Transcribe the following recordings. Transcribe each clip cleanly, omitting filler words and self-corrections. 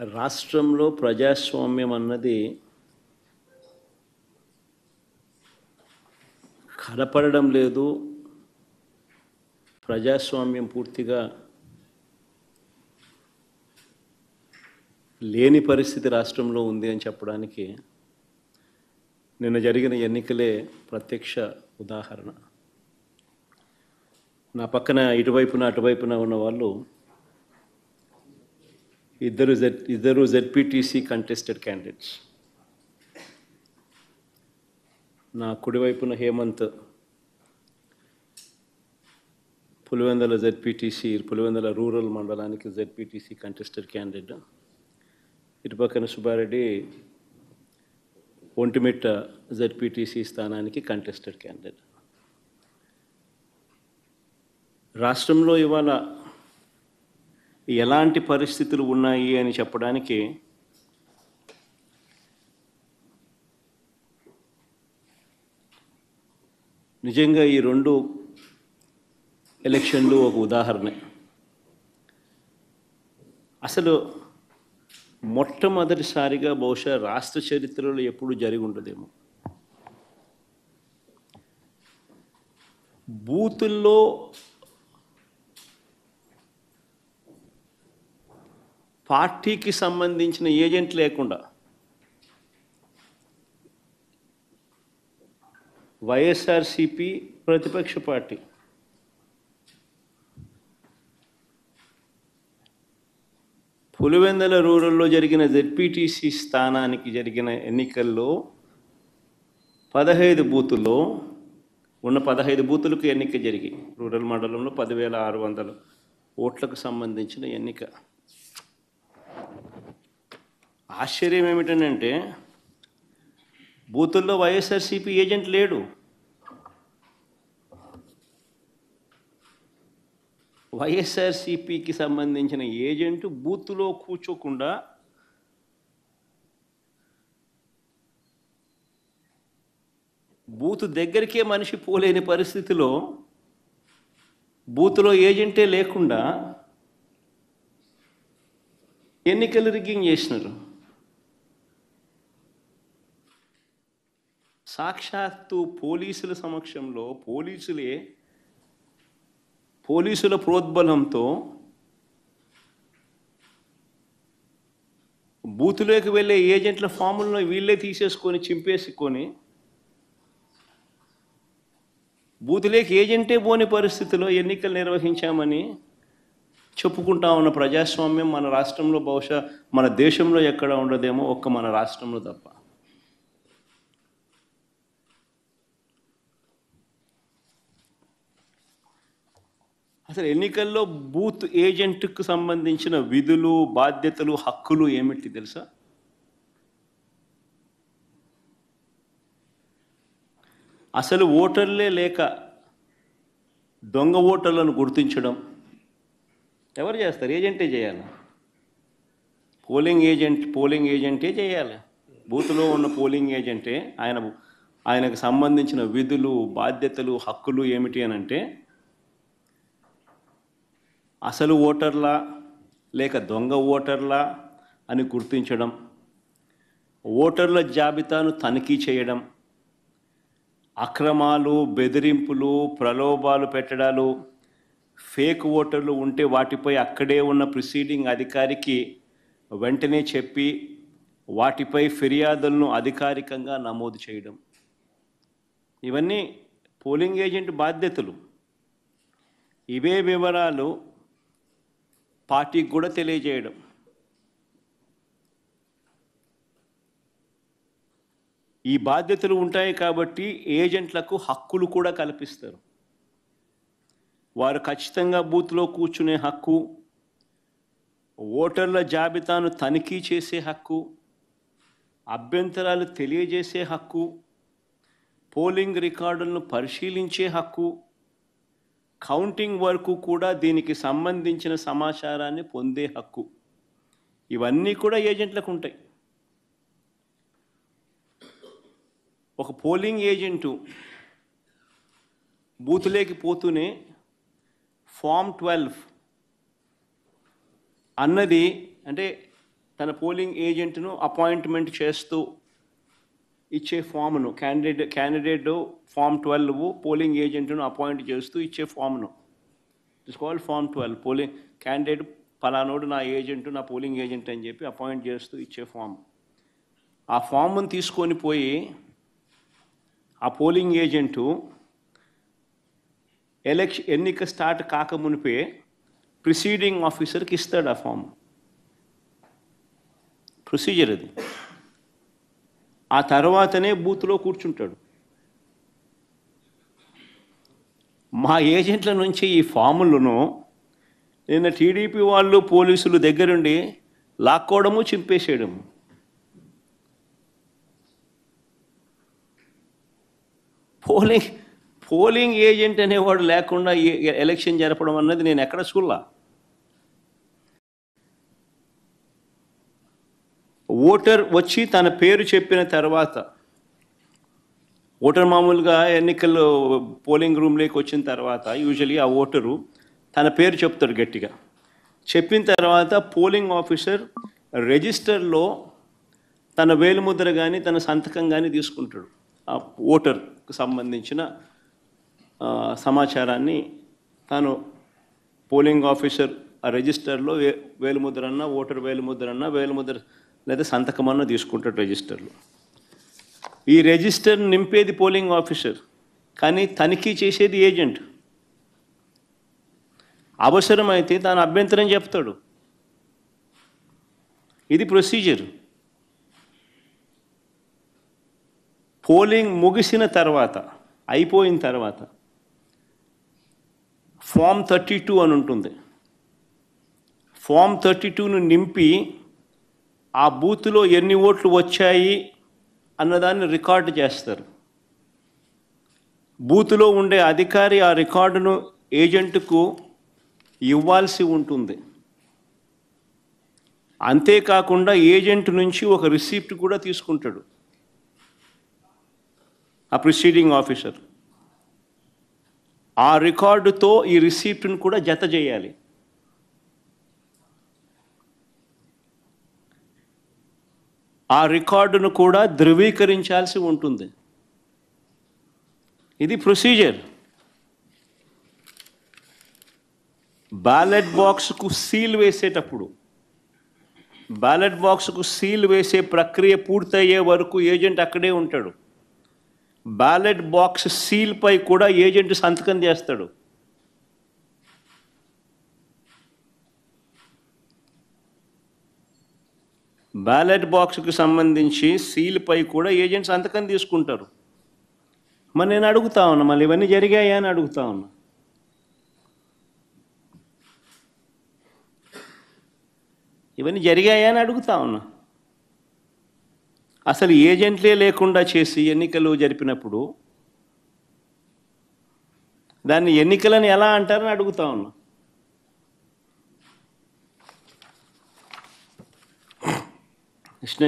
రాష్ట్రంలో ప్రజాస్వామ్యం అన్నది కనపడడం లేదు. ప్రజాస్వామ్యం పూర్తిగా లేని పరిస్థితి రాష్ట్రంలో ఉంది అని చెప్పడానికి నిన్న జరిగిన ఎన్నికలే ప్రత్యక్ష ఉదాహరణ. నా పక్కన ఇటువైపున అటువైపున ఉన్న వాళ్ళు ఇద్దరు జెడ్పీటీసీ కంటెస్టెడ్ క్యాండిడేట్స్. నా కుడివైపున హేమంత్ పులివెందుల జెడ్పీటీసీ, పులివెందుల రూరల్ మండలానికి జెడ్పీటీసీ కంటెస్టెడ్ క్యాండిడేట్. ఇటుపక్కన సుబ్బారెడ్డి ఒంటిమిట్ట జెడ్పీటీసీ స్థానానికి కంటెస్టెడ్ క్యాండిడేట్. రాష్ట్రంలో ఇవాళ ఎలాంటి పరిస్థితులు ఉన్నాయి అని చెప్పడానికి నిజంగా ఈ రెండు ఎలక్షన్లు ఒక ఉదాహరణ. అసలు మొట్టమొదటిసారిగా బహుశా రాష్ట్ర చరిత్రలో ఎప్పుడు జరిగి ఉండదేమో బూతుల్లో పార్టీకి సంబంధించిన ఏజెంట్ లేకుండా వైఎస్ఆర్సిపి ప్రతిపక్ష పార్టీ పులివెందుల రూరల్లో జరిగిన జెడ్పీటీసీ స్థానానికి జరిగిన ఎన్నికల్లో 15 బూతుల్లో ఉన్న 15 బూతులకు ఎన్నిక జరిగి రూరల్ మండలంలో 10,600 ఓట్లకు సంబంధించిన ఎన్నిక. ఆశ్చర్యం ఏమిటంటే బూతుల్లో వైఎస్ఆర్సీపీ ఏజెంట్ లేడు. వైఎస్ఆర్సీపీకి సంబంధించిన ఏజెంట్ బూత్లో కూర్చోకుండా బూత్ దగ్గరికే మనిషి పోలేని పరిస్థితిలో బూత్లో ఏజెంటే లేకుండా ఎన్నికలు రిగ్గింగ్ చేసినారు. సాక్షాత్తు పోలీసుల సమక్షంలో పోలీసుల ప్రోద్బలంతో బూతులోకి వెళ్ళే ఏజెంట్ల ఫాములను వీళ్ళే తీసేసుకొని చింపేసుకొని బూతులోకి ఏజెంటే పోని పరిస్థితిలో ఎన్నికలు నిర్వహించామని చెప్పుకుంటా ఉన్న ప్రజాస్వామ్యం మన రాష్ట్రంలో బహుశా మన దేశంలో ఎక్కడ ఉండదేమో, ఒక్క మన రాష్ట్రంలో తప్ప. అసలు ఎన్నికల్లో బూత్ ఏజెంట్కు సంబంధించిన విధులు, బాధ్యతలు, హక్కులు ఏమిటి తెలుసా? అసలు ఓటర్లే లేక దొంగ ఓటర్లను గుర్తించడం ఎవరు చేస్తారు? ఏజెంటే చేయాలి. పోలింగ్ ఏజెంటే చేయాలి. బూత్లో ఉన్న పోలింగ్ ఏజెంటే ఆయనకు సంబంధించిన విధులు, బాధ్యతలు, హక్కులు ఏమిటి అని అంటే అసలు ఓటర్లా లేక దొంగ ఓటర్లా అని గుర్తించడం, ఓటర్ల జాబితాను తనిఖీ చేయడం, అక్రమాలు, బెదిరింపులు, ప్రలోభాలు పెట్టడాలు, ఫేక్ ఓటర్లు ఉంటే వాటిపై అక్కడే ఉన్న ప్రిసీడింగ్ అధికారికి వెంటనే చెప్పి వాటిపై ఫిర్యాదులను అధికారికంగా నమోదు చేయడం, ఇవన్నీ పోలింగ్ ఏజెంట్ బాధ్యతలు. ఇవే వివరాలు పార్టీకి కూడా తెలియజేయడం. ఈ బాధ్యతలు ఉంటాయి కాబట్టి ఏజెంట్లకు హక్కులు కూడా కల్పిస్తారు. వారు ఖచ్చితంగా బూత్లో కూర్చునే హక్కు, ఓటర్ల జాబితాను తనిఖీ చేసే హక్కు, అభ్యంతరాలు తెలియజేసే హక్కు, పోలింగ్ రికార్డులను పరిశీలించే హక్కు, కౌంటింగ్ వరకు కూడా దీనికి సంబంధించిన సమాచారాన్ని పొందే హక్కు, ఇవన్నీ కూడా ఏజెంట్లకు ఉంటాయి. ఒక పోలింగ్ ఏజెంటు బూతులోకి పోతూనే ఫామ్ 12 అన్నది అంటే తన పోలింగ్ ఏజెంట్ను అపాయింట్మెంట్ చేస్తూ ఇచ్చే ఫామ్ను క్యాండిడేట్ ఫామ్ 12 పోలింగ్ ఏజెంట్ను అపాయింట్ చేస్తూ ఇచ్చే ఫామ్ను it's called form 12. Polling candidate పలానోడు నా ఏజెంట్, నా పోలింగ్ ఏజెంట్ అని చెప్పి అపాయింట్ చేస్తూ ఇచ్చే ఫామ్. ఆ ఫామ్ను తీసుకొని పోయి ఆ పోలింగ్ ఏజెంటు ఎన్నిక స్టార్ట్ కాకమునిపే ప్రిసీడింగ్ ఆఫీసర్కి ఇస్తాడు ఆ ఫామ్. ప్రొసీజర్ అది. ఆ తర్వాతనే బూత్లో కూర్చుంటాడు. మా ఏజెంట్ల నుంచి ఈ ఫాములను నిన్న టీడీపీ వాళ్ళు పోలీసులు దగ్గరుండి లాక్కోవడము, చింపేసేయడము. పోలింగ్ ఏజెంట్ అనేవాడు లేకుండా ఎలక్షన్ జరపడం అన్నది నేను ఎక్కడ చూడలా. ఓటర్ వచ్చి తన పేరు చెప్పిన తర్వాత, ఓటర్ మామూలుగా ఎన్నికల్లో పోలింగ్ రూమ్లోకి వచ్చిన తర్వాత యూజువలీ ఆ ఓటరు తన పేరు చెప్తాడు గట్టిగా. చెప్పిన తర్వాత పోలింగ్ ఆఫీసర్ రిజిస్టర్లో తన వేలిముద్ర కానీ తన సంతకం కానీ తీసుకుంటాడు. ఆ ఓటర్కు సంబంధించిన సమాచారాన్ని తాను పోలింగ్ ఆఫీసర్ ఆ రిజిస్టర్లో వేలిముద్ర అన్న, ఓటర్ వేలిముద్ర లేదా సంతకం అన్న తీసుకుంటాడు రిజిస్టర్లో. ఈ రిజిస్టర్ నింపేది పోలింగ్ ఆఫీసర్, కానీ తనిఖీ చేసేది ఏజెంట్. అవసరమైతే తాను అభ్యంతరం చెప్తాడు. ఇది ప్రొసీజర్. పోలింగ్ ముగిసిన తర్వాత, అయిపోయిన తర్వాత ఫామ్ 32 అని ఉంటుంది. ఫామ్ 32ను నింపి ఆ బూత్లో ఎన్ని ఓట్లు వచ్చాయి అన్నదాన్ని రికార్డు చేస్తారు. బూత్లో ఉండే అధికారి ఆ రికార్డును ఏజెంట్కు ఇవ్వాల్సి ఉంటుంది. అంతేకాకుండా ఏజెంట్ నుంచి ఒక రిసిప్ట్ కూడా తీసుకుంటాడు ఆ ప్రిసీడింగ్ ఆఫీసర్. ఆ రికార్డుతో ఈ రిసిప్ట్ను కూడా జత చేయాలి. ఆ రికార్డును కూడా ధృవీకరించాల్సి ఉంటుంది. ఇది ప్రొసీజర్. బ్యాలెట్ బాక్స్కు సీల్ వేసేటప్పుడు, బ్యాలెట్ బాక్స్కు సీల్ వేసే ప్రక్రియ పూర్తయ్యే వరకు ఏజెంట్ అక్కడే ఉంటాడు. బ్యాలెట్ బాక్స్ సీల్పై కూడా ఏజెంట్ సంతకం చేస్తాడు. బ్యాలెట్ బాక్స్కి సంబంధించి సీల్పై కూడా ఏజెంట్ సంతకం తీసుకుంటారు. మరి నేను అడుగుతా ఉన్నా, మళ్ళీ ఇవన్నీ జరిగాయా అని అడుగుతా ఉన్నా. ఇవన్నీ జరిగాయా అని అడుగుతా ఉన్నా. అసలు ఏజెంట్లే లేకుండా చేసి ఎన్నికలు జరిపినప్పుడు దాన్ని ఎన్నికలని ఎలా అంటారని అడుగుతా ఉన్నా.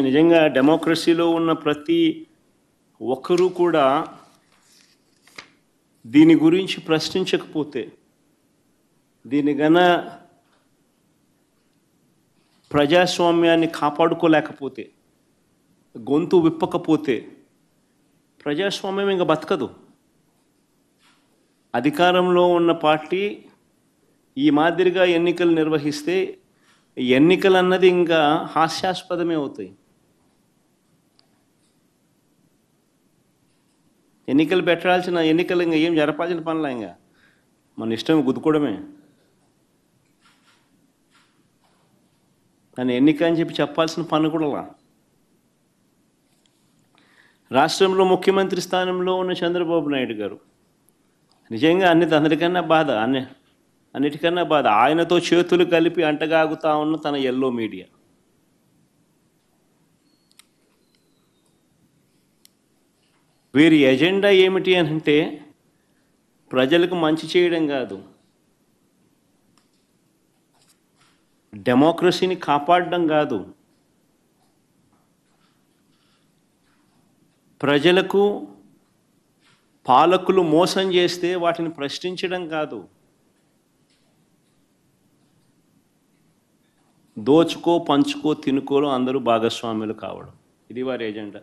నిజంగా డెమోక్రసీలో ఉన్న ప్రతి ఒక్కరూ కూడా దీని గురించి ప్రశ్నించకపోతే, దీని గన ప్రజాస్వామ్యాన్ని కాపాడుకోలేకపోతే, గొంతు విప్పకపోతే ప్రజాస్వామ్యం ఇంకా బతకదు. అధికారంలో ఉన్న పార్టీ ఈ మాదిరిగా ఎన్నికలు నిర్వహిస్తే ఎన్నికలు అన్నది ఇంకా హాస్యాస్పదమే అవుతాయి. ఎన్నికలు పెట్టాల్సిన ఎన్నికలు ఇంకా ఏం జరపాల్సిన పనులా, ఇంకా మన ఇష్టం గుద్దుకోవడమే. దాన్ని ఎన్నిక అని చెప్పి చెప్పాల్సిన పని కూడా. రాష్ట్రంలో ముఖ్యమంత్రి స్థానంలో ఉన్న చంద్రబాబు నాయుడు గారు నిజంగా అన్నిటికన్నా బాధ ఆయనతో చేతులు కలిపి అంటగాగుతా ఉన్న తన ఎల్లో మీడియా. వీరి ఎజెండా ఏమిటి అని అంటే ప్రజలకు మంచి చేయడం కాదు, డెమోక్రసీని కాపాడడం కాదు, ప్రజలకు పాలకులు మోసం చేస్తే వాటిని ప్రశ్నించడం కాదు, దోచుకో పంచుకో తినుకోలో అందరూ భాగస్వాములు కావడం, ఇది వారి ఎజెండా.